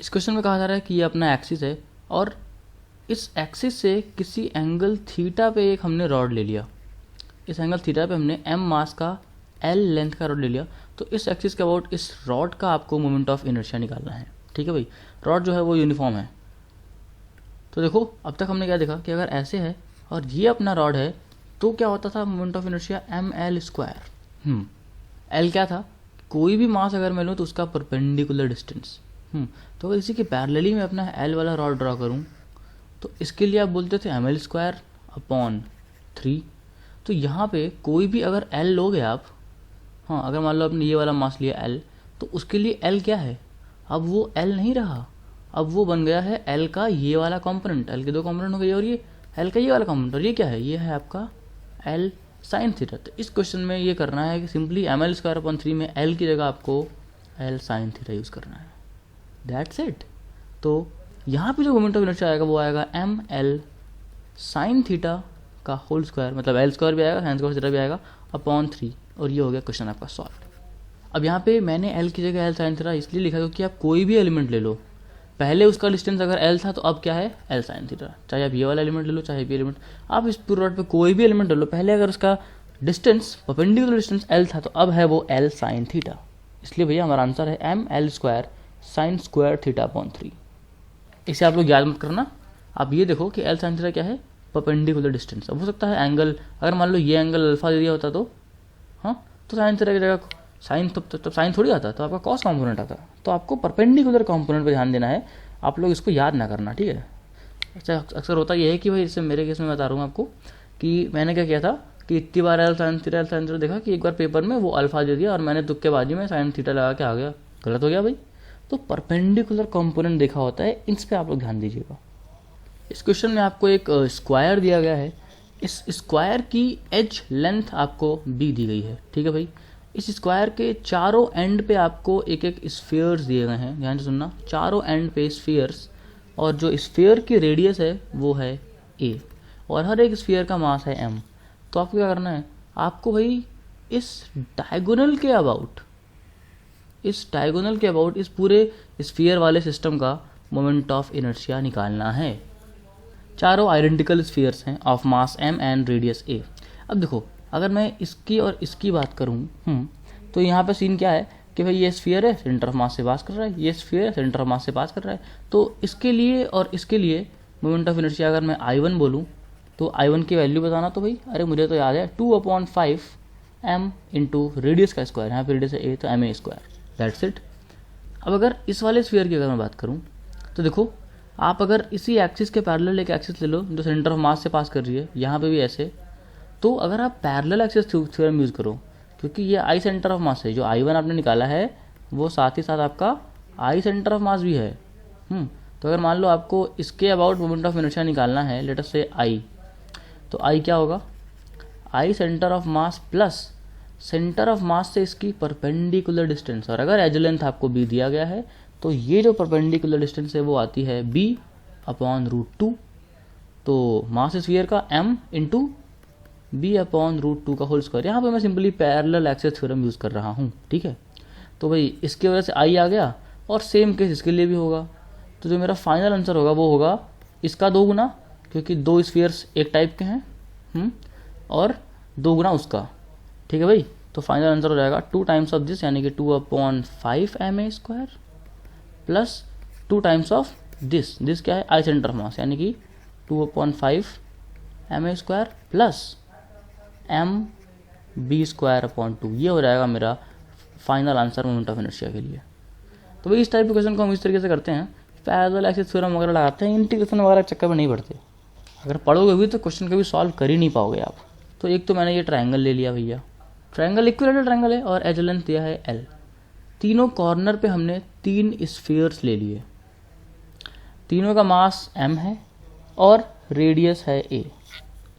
इस क्वेश्चन में कहा जा रहा है कि ये अपना एक्सिस है और इस एक्सिस से किसी एंगल थीटा पे एक हमने रॉड ले लिया। इस एंगल थीटा पे हमने m मास का l लेंथ का रॉड ले लिया। तो इस एक्सिस के अबाउट इस रॉड का आपको मोमेंट ऑफ इनर्शिया निकालना है। ठीक है भाई, रॉड जो है वो यूनिफॉर्म है। तो देखो अब तक हमने क्या देखा कि अगर ऐसे है और ये अपना रॉड है तो क्या होता था moment of inertia ml²। l क्या था, कोई भी मास अगर मैं लूँ तो उसका परपेंडिकुलर डिस्टेंस। तो अगर इसी के पैरेलली में अपना l वाला रॉड ड्रॉ करूँ तो इसके लिए आप बोलते थे ml²/3। तो यहाँ पे कोई भी अगर l लोगे आप, हाँ अगर मान लो आपने ये वाला मास लिया l, तो उसके लिए l क्या है, अब वो l नहीं रहा, अब वो बन गया है l का ये वाला कंपोनेंट। l के दो कंपोनेंट हो गए और ये l का ये वाला कंपोनेंट, और ये क्या है, ये है आपका l साइन थीटा। तो इस क्वेश्चन में ये करना है कि सिंपली ml²/3 में l की जगह आपको l साइन थीटा यूज़ करना है। That's it. तो यहाँ पे जो मोमेंट ऑफ इनर्शिया आएगा वो आएगा ml साइन थीटा का होल स्क्वायर, मतलब l² भी आएगा, साइन स्क्वायर थीटा भी आएगा, अपॉन 3। और ये हो गया क्वेश्चन आपका सॉल्व। अब यहाँ पे मैंने l की जगह l साइन थीटा इसलिए लिखा क्योंकि आप कोई भी एलिमेंट ले लो, पहले उसका डिस्टेंस अगर l था तो अब क्या है l साइन थीटा। चाहे आप ये वाला एलिमेंट ले लो चाहे भी एलिमेंट, आप इस पूरे रॉड पे कोई भी एलिमेंट ले लो, पहले अगर उसका डिस्टेंस परपेंडिकुलर डिस्टेंस l था तो अब है वो l साइन थीटा। इसलिए भैया हमारा आंसर है ml² sine square theta upon 3। इसे आप लोग याद मत करना, आप ये देखो कि l साइन थीटा क्या है, परपेंडिकुलर डिस्टेंस। अब हो सकता है एंगल, अगर मान लो ये एंगल अल्फा दे दिया होता तो हाँ, तो साइन थीटा की जगह साइन, तब साइन थोड़ी आता, तो आपका कॉस कंपोनेंट आता। तो आपको परपेंडिकुलर कंपोनेंट पे ध्यान देना है, आप लोग इसको याद ना करना, ठीक है। अच्छा अक्सर होता ये है कि भाई, जैसे मेरे केस में बता रहा हूँ आपको कि मैंने क्या किया था कि इतनी बार एल साइन थीटा देखा कि एक बार पेपर में वो अल्फा दे दिया और मैंने तुक्केबाजी में साइन थीटा लगा के आ गया, गलत हो गया भाई। तो परपेंडिकुलर कंपोनेंट देखा होता है, इन पर आप लोग ध्यान दीजिएगा। इस क्वेश्चन में आपको एक स्क्वायर दिया गया है, इस स्क्वायर की एज लेंथ आपको b दी गई है, ठीक है भाई। इस स्क्वायर के चारों एंड पे आपको एक एक स्फीयर्स दिए गए हैं, ध्यान से सुनना, चारों एंड पे स्फीयर्स, और जो स्फीयर की रेडियस है वो है a, और हर एक स्फीयर का मास है m। तो आपको क्या करना है, आपको भाई इस डायगोनल के अबाउट, इस पूरे स्फीयर वाले सिस्टम का मोमेंट ऑफ इनर्शिया निकालना है। चारों आइडेंटिकल स्फीयर्स हैं of mass m and radius a। अब देखो अगर मैं इसकी और इसकी बात करूँ तो यहाँ पे सीन क्या है कि भाई ये स्फीयर है, सेंटर ऑफ मास से पास कर रहा है, ये स्फीयर है, सेंटर ऑफ मास से पास कर रहा है। तो इसके लिए और इसके लिए मोमेंट ऑफ इनर्शिया अगर मैं I1 बोलूँ तो I1 की वैल्यू बताना, तो भाई अरे मुझे तो याद है 2/5 m इंटू रेडियस का स्क्वायर, यहाँ पे रेडियस है a तो ma², दैट्स इट। अब अगर इस वाले स्फीयर की अगर मैं बात करूँ तो देखो, आप अगर इसी एक्सिस के पैरेलल एक एक्सिस ले लो जो सेंटर ऑफ मास से पास कर रही है, यहाँ पे भी ऐसे, तो अगर आप पैरेलल एक्सिस थ्योरम यूज़ करो, क्योंकि ये आई सेंटर ऑफ मास है, जो I1 आपने निकाला है वो साथ ही साथ आपका आई सेंटर ऑफ मास भी है। तो अगर मान लो आपको इसके अबाउट मोमेंट ऑफ इनर्शिया निकालना है, लेट अस से I, तो I क्या होगा, I centre of mass plus centre of mass से इसकी परपेंडिकुलर डिस्टेंस, और अगर एज लेंथ आपको b दिया गया है तो ये जो परपेंडिकुलर डिस्टेंस है वो आती है b/√2। तो मास स्फीयर का m इंटू b/√2 का होल स्क्वायर। यहाँ पे मैं simply parallel axis theorem use कर रहा हूँ, ठीक है। तो भाई इसकी वजह से I आ गया, और सेम केस इसके लिए भी होगा। तो जो मेरा फाइनल आंसर होगा वो होगा इसका 2 गुना, क्योंककि 2 स्फीयर्स एक टाइप के हैं, और 2 गुना उसका, ठीक है भाई। तो फाइनल आंसर हो जाएगा 2 टाइम्स ऑफ दिस, यानी कि 2/5 ma² plus 2 times of this क्या है, आई सेंटर ऑफ मास, यानी कि 2/5 ma² प्लस mb²/2। ये हो जाएगा मेरा final answer moment of inertia के लिए। तो भाई इस टाइप के क्वेश्चन को हम इस तरीके से करते हैं, पैरेलल एक्सिस थ्योरम वगैरह लगाते हैं, इंटीग्रेशन वगैरह चक्कर में नहीं पड़ते। अगर पढ़ोगे भी तो क्वेश्चन कभी सॉल्व कर ही नहीं पाओगे आप। तो एक तो मैंने ये ट्रायंगल ले लिया भैया, ट्रायंगल इक्विलेटरल ट्रायंगल है और एज लेंथ दिया है l। तीनों कॉर्नर पे हमने 3 स्फीयर्स ले लिए, तीनों का मास m है और रेडियस है a,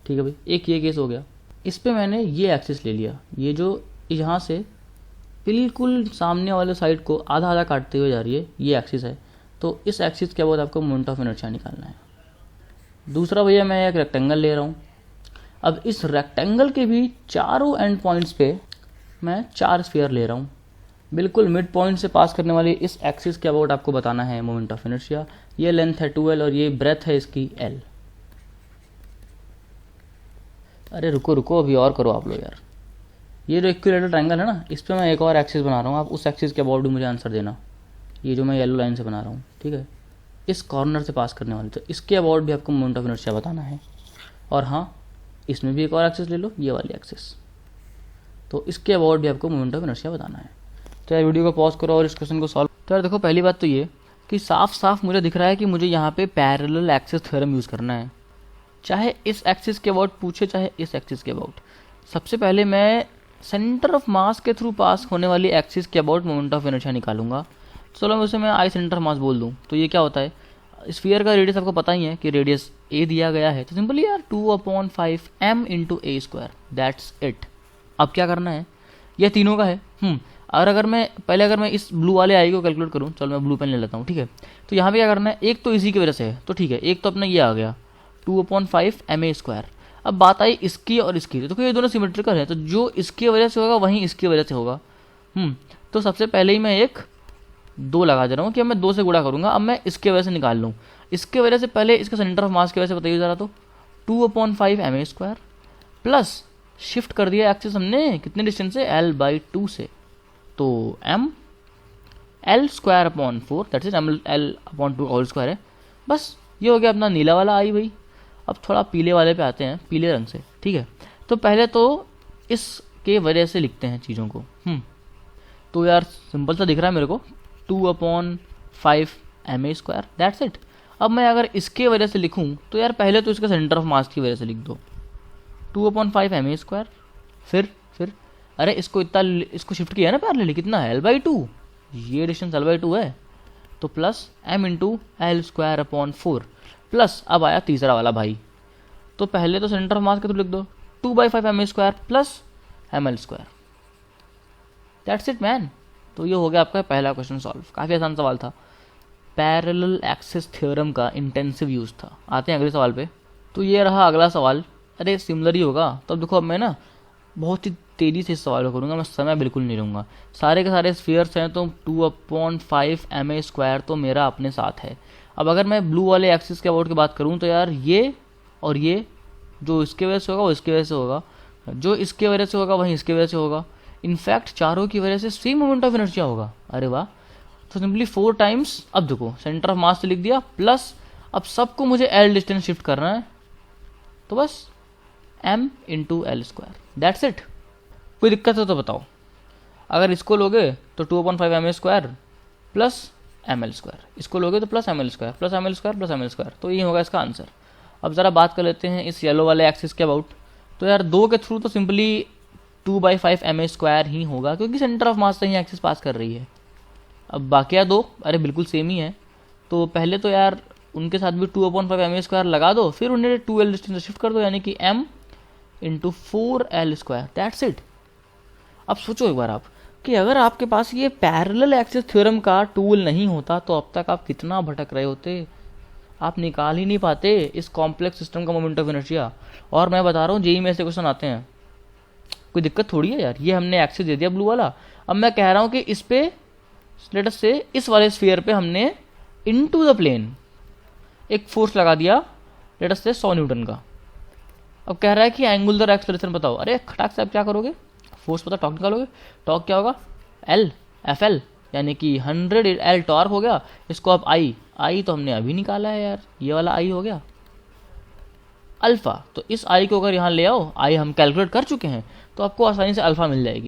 ठीक है भाई। एक ये केस हो गया। इस पे मैंने ये एक्सिस ले लिया, ये जो यहाँ से बिल्कुल सामने वाले साइड को आधा आधा काटते हुए जा रही है, ये एक्सिस है। तो इस एक्सिस के बाद आपको मोमेंट ऑफ इनर्शिया निकालना है। दूसरा भैया मैं एक रेक्टेंगल ले रहा हूँ। अब इस रेक्टेंगल के भी चारों एंड पॉइंट्स पे मैं 4 स्फीयर ले रहा हूँ। बिल्कुल मिड पॉइंट से पास करने वाली इस एक्सिस के अबाउट आपको बताना है मोमेंट ऑफ इनर्शिया। ये लेंथ है 2l और ये ब्रेथ है इसकी l। अरे रुको रुको, अभी और करो आप लोग यार। ये जो इक्विलेटरल ट्रायंगल है ना, इस पर मैं एक और एक्सिस बना रहा हूँ, आप उस एक्सिस के अबाउट भी मुझे आंसर देना। ये जो मैं येलो लाइन से बना रहा हूँ, ठीक है, इस कॉर्नर से पास करने वाली, तो इसके अबाउट भी आपको मोमेंट ऑफ इनर्शिया बताना है। और हाँ, इसमें भी एक और एक्सिस ले लो, ये वाली एक्सिस, तो इसके अबाउट भी आपको मोमेंट ऑफ इनर्शिया बताना है। तो यार वीडियो को पॉज करो और इस क्वेश्चन को सॉल्व। तो यार देखो, पहली बात तो ये कि साफ साफ मुझे दिख रहा है कि मुझे यहाँ पे पैरेलल एक्सिस थ्योरम यूज़ करना है, चाहे इस एक्सिस के अबाउट पूछे चाहे इस एक्सिस के अबाउट। सबसे पहले मैं सेंटर ऑफ मास के थ्रू पास होने वाली एक्सिस के अबाउट मोमेंट ऑफ इनर्शिया निकालूंगा। चलो मैं उसे मैं आई सेंटर मास बोल दूँ, तो ये क्या होता है, स्फीयर का रेडियस आपको पता ही है कि रेडियस ए दिया गया है, तो सिंपली यार 2/5 m into A square, that's it. अब क्या करना है, यह तीनों का है। और अगर मैं इस ब्लू वाले आई को कैलकुलेट करूँ, चलो मैं ब्लू पेन ले लेता हूँ, ठीक है। तो यहाँ पे क्या करना है, एक तो इसी की वजह से है, तो ठीक है, एक तो अपना ये आ गया 2/5 ma स्क्वायर। अब बात आई इसकी और इसकी, तो देखो ये दोनों सिमेट्रिकल है, तो जो इसकी वजह से होगा वहीं इसकी वजह से होगा। तो सबसे पहले ही मैं एक 2 लगा दे रहा हूँ कि अब मैं 2 से गुणा करूँगा। अब मैं इसके वजह से निकाल लूँ, इसके वजह से पहले इसका सेंटर ऑफ मास की वजह से बताइए ज़रा, तो 2/5 ma स्क्वायर प्लस शिफ्ट कर दिया एक्सिस हमने कितने डिस्टेंस से, l/2 से, तो m l²/4 that's it, l/2 whole square है। बस ये हो गया अपना नीला वाला आई भाई। अब थोड़ा पीले वाले पे आते हैं, पीले रंग से, ठीक है। तो पहले तो इसके वजह से लिखते हैं चीज़ों को। तो यार सिंपल सा दिख रहा है मेरे को, 2/5 ma स्क्वायर, दैट्स इट। अब मैं अगर इसके वजह से लिखूं तो यार पहले तो इसका सेंटर ऑफ मास की वजह से लिख दो, 2/5 ma स्क्वायर, फिर अरे इसको शिफ्ट किया है ना पैरेलली, कितना है, l/2, ये डिस्टेंस l/2 है, तो plus m into l²/4 plus अब आया तीसरा वाला भाई, तो पहले तो सेंटर ऑफ मास के थ्रू लिख दो 2/5 ma square plus ml square, that's it man. तो ये हो गया आपका पहला क्वेश्चन सॉल्व। काफ़ी आसान सवाल था, पैरेलल एक्सिस थ्योरम का इंटेंसिव यूज़ था। आते हैं अगले सवाल पे। तो ये रहा अगला सवाल, अरे सिमिलर ही होगा। तो अब देखो, अब मैं ना बहुत ही तेज़ी से इस सवाल को करूँगा, मैं समय बिल्कुल नहीं लूँगा। सारे के सारे स्फीयर्स हैं, तो 2/5 ma स्क्वायर तो मेरा अपने साथ है। अब अगर मैं ब्लू वाले एक्सिस के अबाउट की बात करूँ, तो यार ये और ये, जो इसके वजह से होगा वो इसके वजह से होगा, जो इसके वजह से होगा वहीं इसके वजह से होगा, इनफैक्ट चारों की वजह से सेम मोमेंट ऑफ इनर्शिया होगा। अरे वाह, तो सिंपली 4 टाइम्स, अब देखो सेंटर ऑफ मास से लिख दिया, प्लस अब सबको मुझे l डिस्टेंस शिफ्ट करना है, तो बस m into l square, that's it. कोई दिक्कत है तो बताओ। अगर इसको लोगे तो 2/5 ma square plus ml square, इसको लोगे तो plus ml square plus ml square plus ml square, तो ये होगा इसका आंसर। अब ज़रा बात कर लेते हैं इस येलो वाले एक्सिस के अबाउट। तो यार 2 के थ्रू तो सिंपली 2/5 ma स्क्वायर ही होगा, क्योंकि सेंटर ऑफ मास से ही एक्सिस पास कर रही है। अब बाकी 2 अरे बिल्कुल सेम ही है, तो पहले तो यार उनके साथ भी 2/5 ma स्क्वायर लगा दो, फिर उन्हें 2l डिस्टेंस शिफ्ट कर दो, यानी कि m into 4l square, that's it. अब सोचो एक बार आप कि अगर आपके पास ये पैरेलल एक्सिस थ्योरम का टूल नहीं होता तो अब तक आप कितना भटक रहे होते, आप निकाल ही नहीं पाते इस कॉम्प्लेक्स सिस्टम का मोमेंट ऑफ इनर्शिया। और मैं बता रहा हूँ जेईई में ऐसे क्वेश्चन आते हैं, कोई दिक्कत थोड़ी है यार। ये हमने एक्सिस दे दिया ब्लू वाला, अब मैं कह रहा हूँ कि इस पे लेट अस से इस वाले स्फीयर पे हमने इनटू द प्लेन एक फोर्स लगा दिया, लेट अस से 100 न्यूटन का। अब कह रहा है कि एंगुलर एक्सेलरेशन बताओ। अरे खटाक से आप क्या करोगे, फोर्स पता, टॉर्क निकालोगे। टॉर्क क्या होगा, एल FL, यानी कि 100 L टॉर्क हो गया। इसको अब आई तो हमने अभी निकाला है यार, ये वाला आई हो गया अल्फ़ा। तो इस आई को अगर यहाँ ले आओ, आई हम कैलकुलेट कर चुके हैं, तो आपको आसानी से अल्फ़ा मिल जाएगी।